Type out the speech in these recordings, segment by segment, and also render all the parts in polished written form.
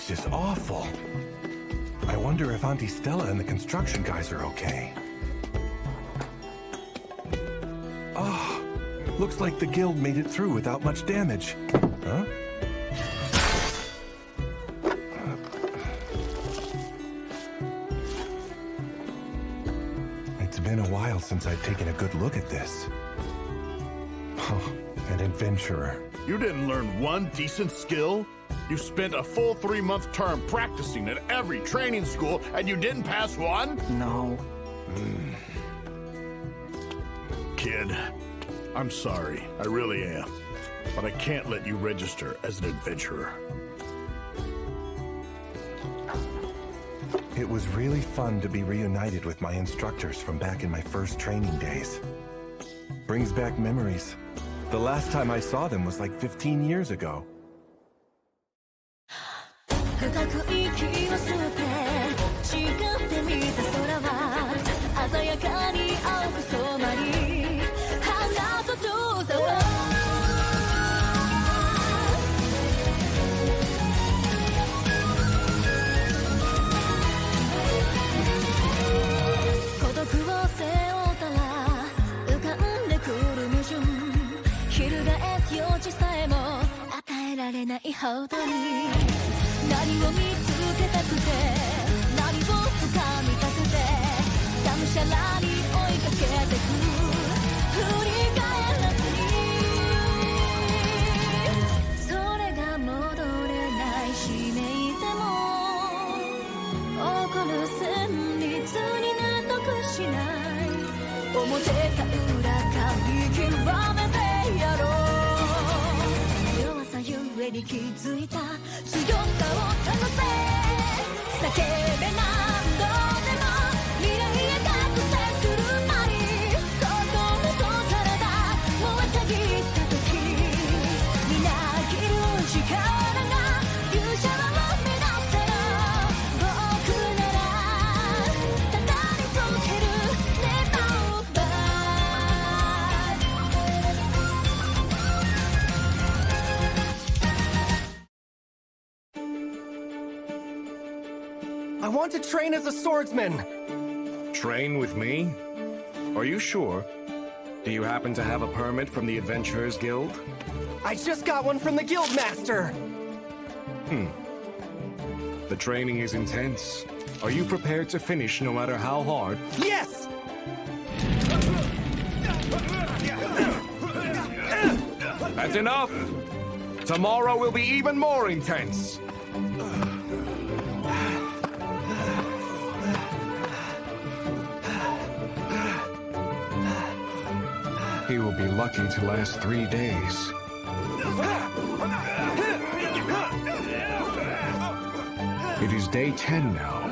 place is awful. I wonder if Auntie Stella and the construction guys are okay. Oh, looks like the guild made it through without much damage. Huh? It's been a while since I've taken a good look at this. Oh, an adventurer. You didn't learn one decent skill? You spent a full 3-month term practicing at every training school, and you didn't pass one? No. Kid, I'm sorry, I really am. But I can't let you register as an adventurer. It was really fun to be reunited with my instructors from back in my first training days. Brings back memories. The last time I saw them was like 15 years ago. 深く息を吸って違って見た空は鮮やかに青く染まり花と遠ざは孤独を背負ったら浮かんでくる矛盾翻す余地さえも与えられないほどに何を見つけたくて何を掴みたくてがむしゃらに追いかけてく振り返らずにそれが戻れないしめいても起こる旋律に納得しない表か裏か見極めてやろう弱さゆえに気づいた強さを試せ叫べ何度でも未来へ覚醒する間に心と体燃えたぎった時みなぎる力が勇者を目指せる僕ならただにつける Never back I want to train as a swordsman. Train with me? Are you sure? Do you happen to have a permit from the Adventurers Guild? I just got one from the guild master. The training is intense. Are you prepared to finish no matter how hard? Yes! That's enough! Tomorrow will be even more intense! He will be lucky to last 3 days. It is day 10 now.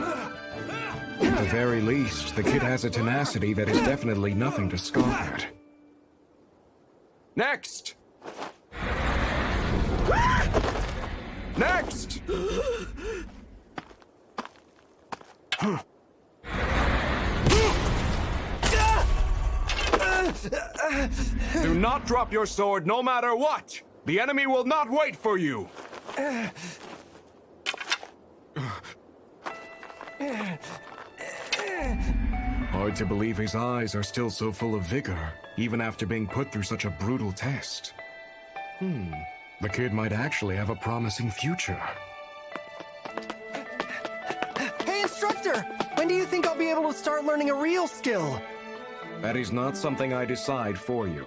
At the very least, the kid has a tenacity that is definitely nothing to scoff at. Next! Next! Do not drop your sword no matter what! The enemy will not wait for you! Hard to believe his eyes are still so full of vigor, even after being put through such a brutal test. The kid might actually have a promising future. Hey, instructor! When do you think I'll be able to start learning a real skill? That is not something I decide for you.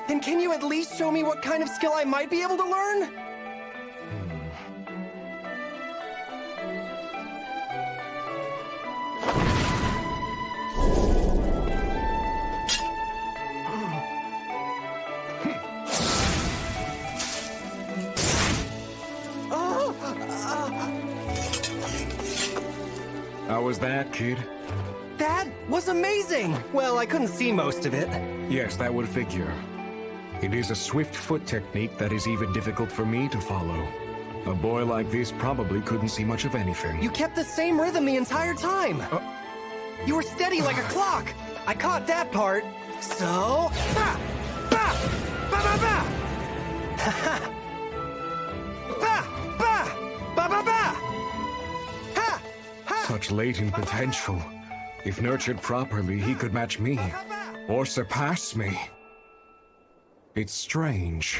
Then can you at least show me what kind of skill I might be able to learn? How was that, kid? That was amazing! Well, I couldn't see most of it. Yes, that would figure. It is a swift foot technique that is even difficult for me to follow. A boy like this probably couldn't see much of anything. You kept the same rhythm the entire time. You were steady like a clock. I caught that part. So, ba, ba, ba, ba, ba. Ba, ba, ba, ba, ba. such latent potential. If nurtured properly, he could match me, or surpass me. It's strange.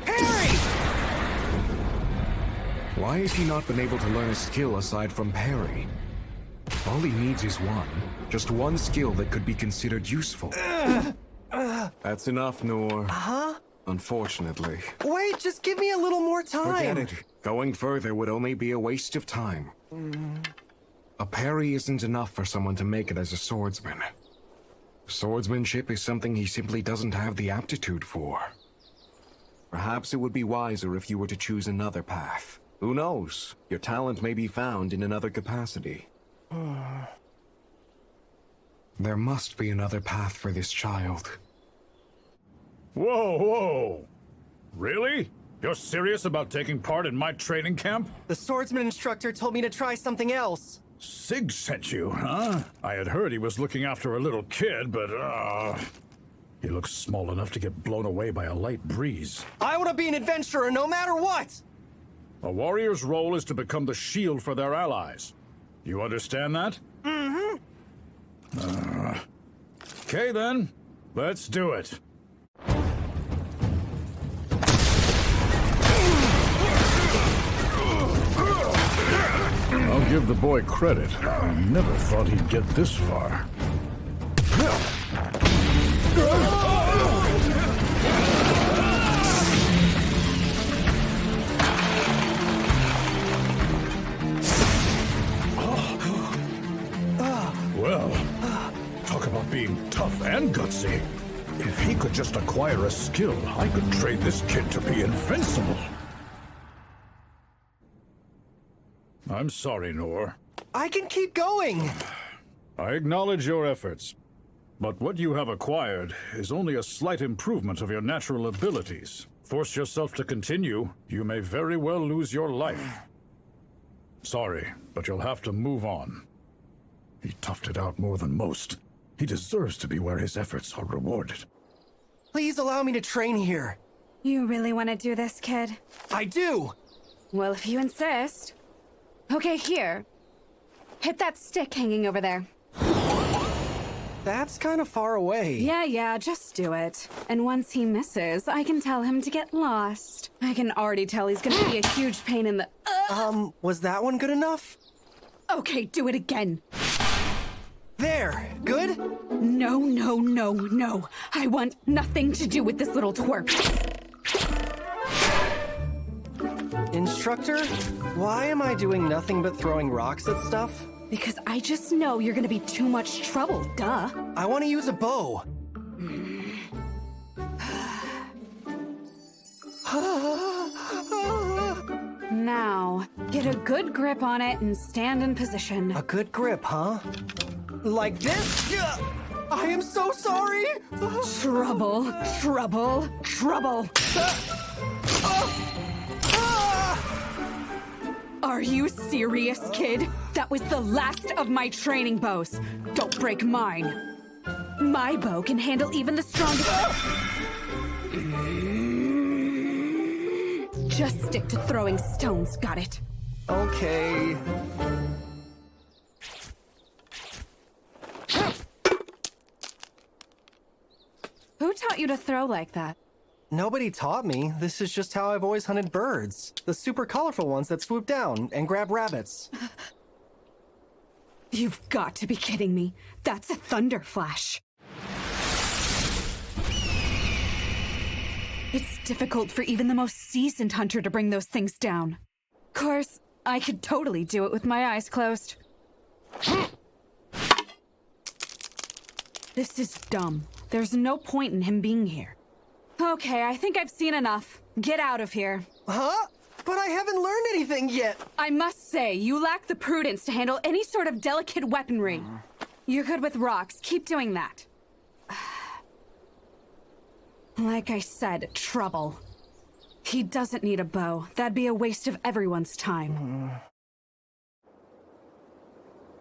Harry! Why has he not been able to learn a skill aside from parry? All he needs is one. Just one skill that could be considered useful. That's enough, Noor. Huh? Unfortunately. Wait, just give me a little more time. Forget it. Going further would only be a waste of time. A parry isn't enough for someone to make it as a swordsman. Swordsmanship is something he simply doesn't have the aptitude for. Perhaps it would be wiser if you were to choose another path. Who knows? Your talent may be found in another capacity. There must be another path for this child. Whoa, whoa! Really? You're serious about taking part in my training camp? The swordsman instructor told me to try something else. Sig sent you, huh? I had heard he was looking after a little kid, but, he looks small enough to get blown away by a light breeze. I want to be an adventurer no matter what! A warrior's role is to become the shield for their allies. You understand that? Mm-hmm. Okay then, let's do it. I'll give the boy credit. I never thought he'd get this far. Well, talk about being tough and gutsy. If he could just acquire a skill, I could train this kid to be invincible. I'm sorry, Noor. I can keep going! I acknowledge your efforts, but what you have acquired is only a slight improvement of your natural abilities. Force yourself to continue, you may very well lose your life. Sorry, but you'll have to move on. He toughed it out more than most. He deserves to be where his efforts are rewarded. Please allow me to train here. You really want to do this, kid? I do! Well, if you insist. Okay, here. Hit that stick hanging over there. That's kind of far away. Yeah, just do it. And once he misses, I can tell him to get lost. I can already tell he's gonna be a huge pain in the... Was that one good enough? Okay, do it again. There, good? No. I want nothing to do with this little twerp. Instructor, why am I doing nothing but throwing rocks at stuff? Because I just know you're gonna be too much trouble, duh. I want to use a bow. Now, get a good grip on it and stand in position. A good grip, huh? Like this? I am so sorry! Trouble. Are you serious, kid? That was the last of my training bows. Don't break mine. My bow can handle even the strongest... Just stick to throwing stones, got it? Okay. Who taught you to throw like that? Nobody taught me. This is just how I've always hunted birds. The super colorful ones that swoop down and grab rabbits. You've got to be kidding me. That's a thunder flash. It's difficult for even the most seasoned hunter to bring those things down. Of course, I could totally do it with my eyes closed. This is dumb. There's no point in him being here. Okay, I think I've seen enough. Get out of here. Huh? But I haven't learned anything yet. I must say, you lack the prudence to handle any sort of delicate weaponry. You're good with rocks. Keep doing that. Like I said, trouble. He doesn't need a bow. That'd be a waste of everyone's time.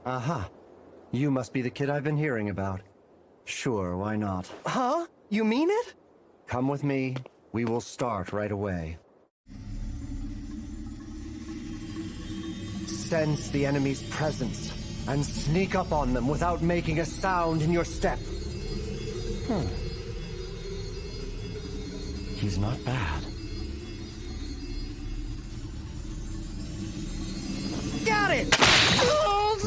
Aha. You must be the kid I've been hearing about. Sure, why not? Huh? You mean it? Come with me. We will start right away. sense the enemy's presence and sneak up on them without making a sound in your step. He's not bad. Got it!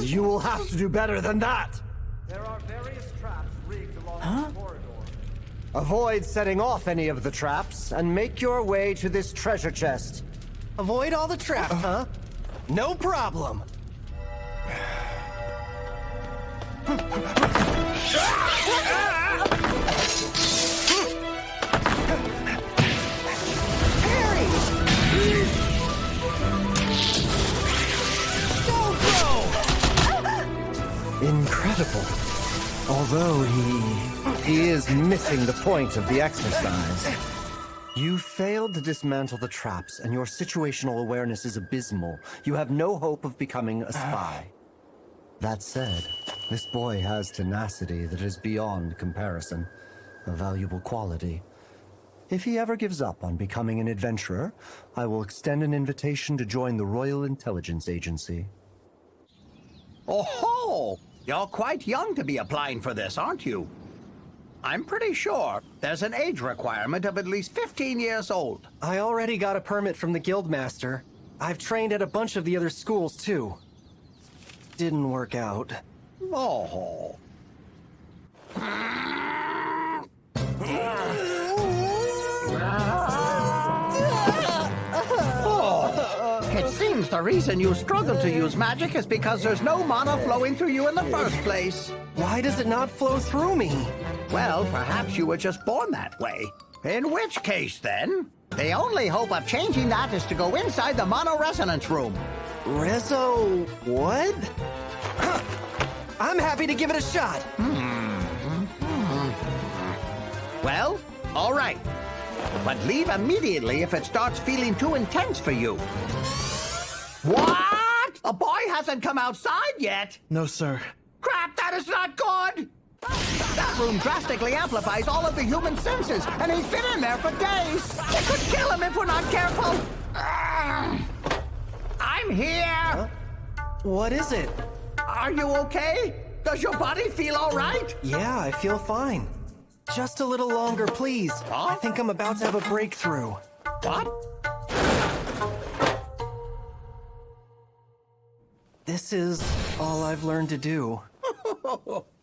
You'll have to do better than that! There are various traps rigged along the corridor. Avoid setting off any of the traps and make your way to this treasure chest. Avoid all the traps, huh? No problem. Harry! Don't go! Incredible. Although he is missing the point of the exercise. You failed to dismantle the traps, and your situational awareness is abysmal. You have no hope of becoming a spy. That said, this boy has tenacity that is beyond comparison, a valuable quality. If he ever gives up on becoming an adventurer, I will extend an invitation to join the Royal Intelligence Agency. Oh-ho! You're quite young to be applying for this, aren't you? I'm pretty sure there's an age requirement of at least 15 years old. I already got a permit from the Guildmaster. I've trained at a bunch of the other schools, too. Didn't work out. Oh. It seems the reason you struggle to use magic is because there's no mana flowing through you in the first place. Why does it not flow through me? Well, perhaps you were just born that way. In which case, then, the only hope of changing that is to go inside the mono-resonance room. Rezo... what? Huh. I'm happy to give it a shot. Well, all right. But leave immediately if it starts feeling too intense for you. What? A boy hasn't come outside yet? No, sir. Crap, that is not good! That room drastically amplifies all of the human senses, and he's been in there for days! It could kill him if we're not careful! I'm here! Huh? What is it? Are you okay? Does your body feel all right? Yeah, I feel fine. Just a little longer, please. Huh? I think I'm about to have a breakthrough. What? This is all I've learned to do.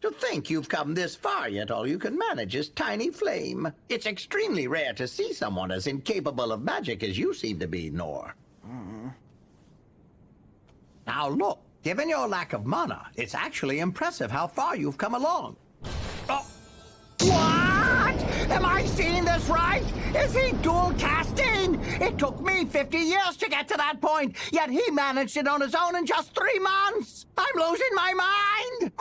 To think you've come this far, yet all you can manage is tiny flame. It's extremely rare to see someone as incapable of magic as you seem to be, Nor. Now look, given your lack of mana, it's actually impressive how far you've come along. Oh. What? Am I seeing this right? Is he dual casting? It took me 50 years to get to that point, yet he managed it on his own in just 3 months. I'm losing my mind.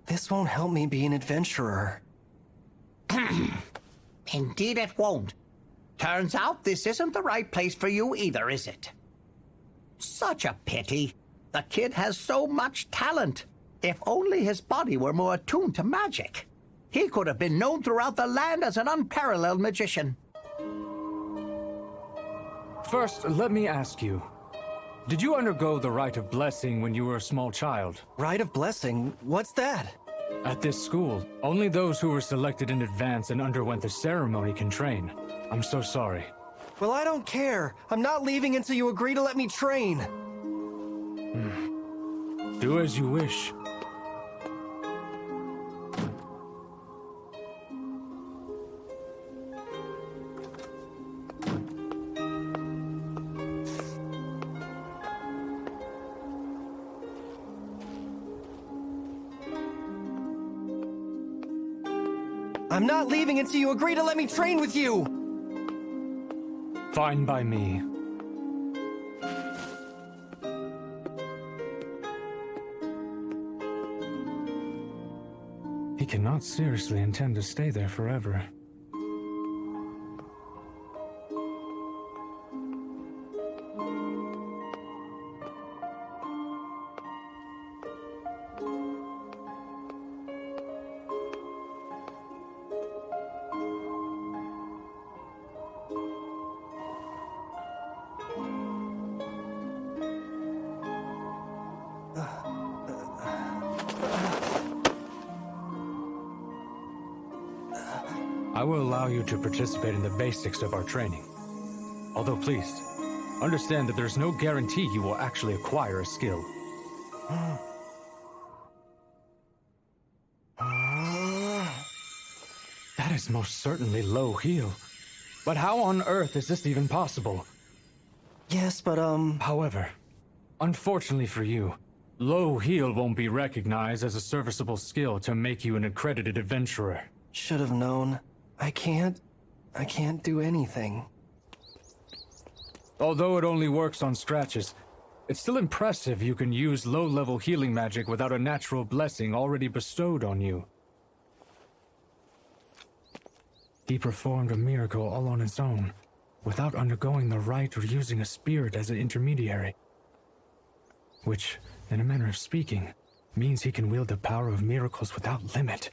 This won't help me be an adventurer. Indeed it won't. Turns out this isn't the right place for you either, is it? Such a pity. The kid has so much talent. If only his body were more attuned to magic. He could have been known throughout the land as an unparalleled magician. First, let me ask you. Did you undergo the rite of blessing when you were a small child? Rite of blessing? What's that? At this school, only those who were selected in advance and underwent the ceremony can train. I'm so sorry. Well, I don't care. I'm not leaving until you agree to let me train. Do as you wish. I'm not leaving until you agree to let me train with you! Fine by me. He cannot seriously intend to stay there forever. I will allow you to participate in the basics of our training. Although please, understand that there's no guarantee you will actually acquire a skill. That is most certainly low heal. But how on earth is this even possible? Yes, but However, unfortunately for you, low heal won't be recognized as a serviceable skill to make you an accredited adventurer. should have known. I can't do anything. Although it only works on scratches, it's still impressive you can use low-level healing magic without a natural blessing already bestowed on you. He performed a miracle all on his own, without undergoing the rite or using a spirit as an intermediary. Which, in a manner of speaking, means he can wield the power of miracles without limit.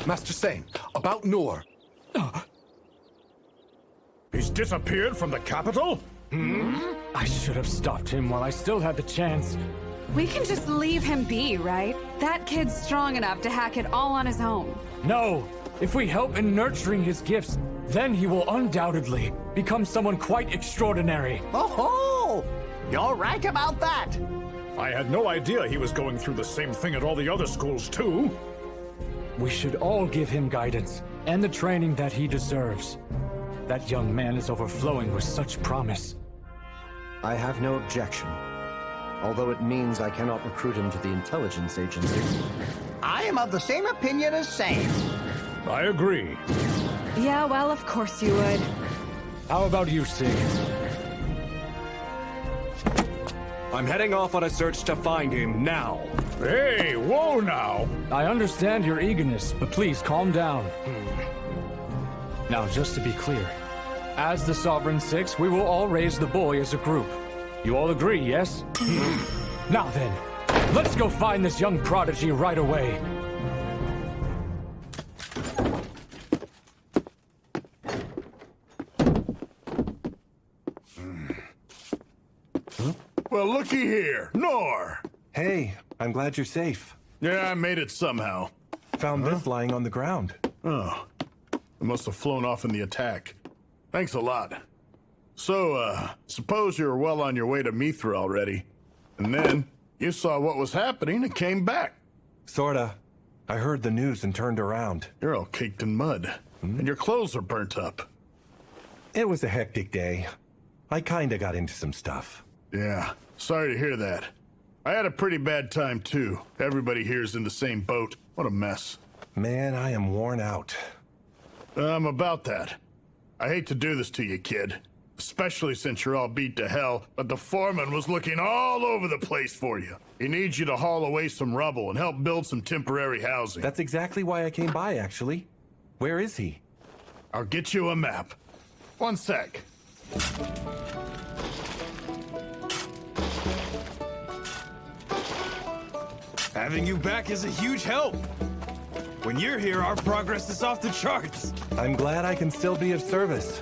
Master Sane, about Noor. He's disappeared from the capital? I should have stopped him while I still had the chance. We can just leave him be, right? That kid's strong enough to hack it all on his own. No! If we help in nurturing his gifts, then he will undoubtedly become someone quite extraordinary. Oh-ho! You're right about that. I had no idea he was going through the same thing at all the other schools, too. We should all give him guidance and the training that he deserves. That young man is overflowing with such promise. I have no objection. Although it means I cannot recruit him to the intelligence agency. I am of the same opinion as Sane. I agree. Yeah, well, of course you would. How about you, Sig? I'm heading off on a search to find him now. Hey, whoa now! I understand your eagerness, but please calm down. Now, just to be clear, as the Sovereign Six, we will all raise the boy as a group. You all agree, yes? Now then, let's go find this young prodigy right away. Well, looky here, Noor. Hey, I'm glad you're safe. Yeah, I made it somehow. Found this lying on the ground. Oh, it must have flown off in the attack. Thanks a lot. So, suppose you're well on your way to Mithra already. And then, you saw what was happening and came back. Sorta. I heard the news and turned around. You're all caked in mud. And your clothes are burnt up. It was a hectic day. I kinda got into some stuff. Yeah, sorry to hear that. I had a pretty bad time, too. Everybody here's in the same boat. What a mess. Man, I am worn out. I'm about that. I hate to do this to you, kid. Especially since you're all beat to hell, but the foreman was looking all over the place for you. He needs you to haul away some rubble and help build some temporary housing. That's exactly why I came by, actually. Where is he? I'll get you a map. One sec. Having you back is a huge help. When you're here, our progress is off the charts. I'm glad I can still be of service.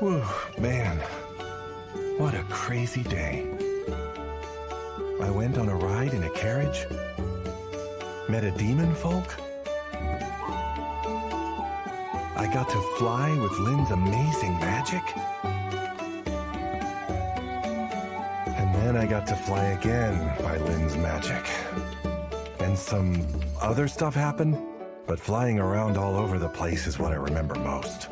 Whew, man. What a crazy day. I went on a ride in a carriage. Met a demon folk. I got to fly with Lynn's amazing magic. And then I got to fly again by Lynn's magic. And some other stuff happened, but flying around all over the place is what I remember most.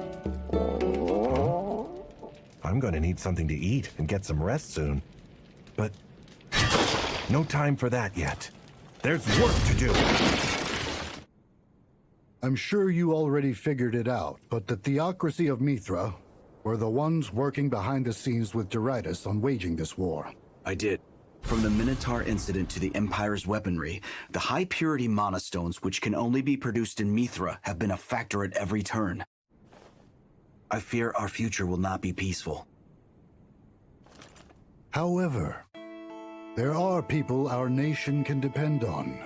I'm gonna need something to eat and get some rest soon. But no time for that yet. There's work to do. I'm sure you already figured it out, but the Theocracy of Mithra were the ones working behind the scenes with Doritus on waging this war. I did. From the Minotaur incident to the Empire's weaponry, the high-purity mana stones, which can only be produced in Mithra, have been a factor at every turn. I fear our future will not be peaceful. However, there are people our nation can depend on.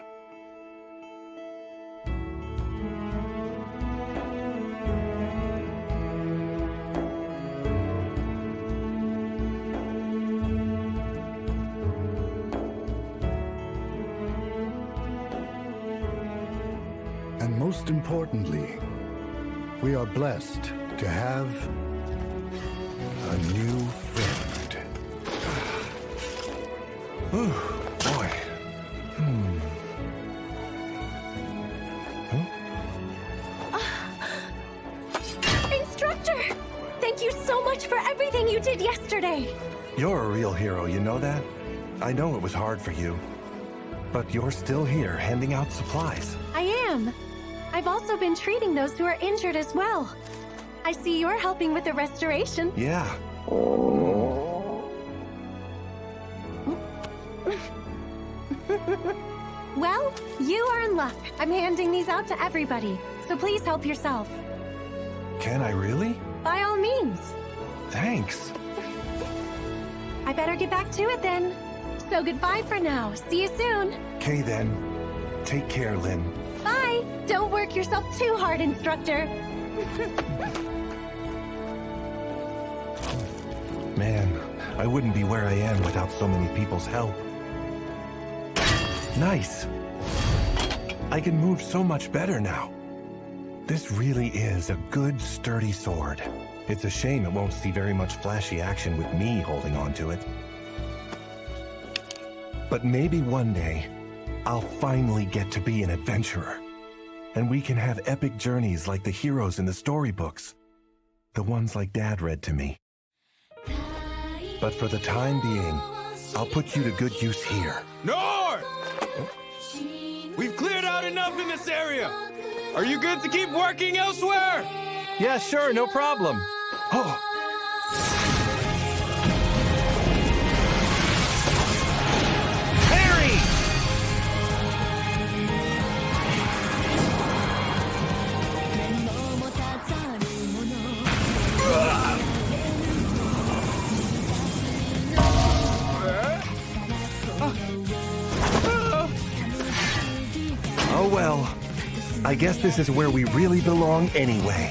most importantly, we are blessed to have a new friend. Ooh, boy. Instructor! Thank you so much for everything you did yesterday! You're a real hero, you know that? I know it was hard for you. But you're still here, handing out supplies. I am. I've also been treating those who are injured as well. I see you're helping with the restoration. Yeah. Well, you are in luck. I'm handing these out to everybody, so please help yourself. Can I really? By all means. Thanks. I better get back to it then. So goodbye for now. See you soon. Okay then. Take care, Lynn. Bye. Don't work yourself too hard, Instructor. Man, I wouldn't be where I am without so many people's help. Nice. I can move so much better now. This really is a good, sturdy sword. It's a shame it won't see very much flashy action with me holding on to it. But maybe one day, I'll finally get to be an adventurer. And we can have epic journeys like the heroes in the storybooks. The ones like Dad read to me. But for the time being, I'll put you to good use here. Nord! We've cleared out enough in this area! Are you good to keep working elsewhere? Yeah, sure, no problem. Oh! Oh well, I guess this is where we really belong anyway.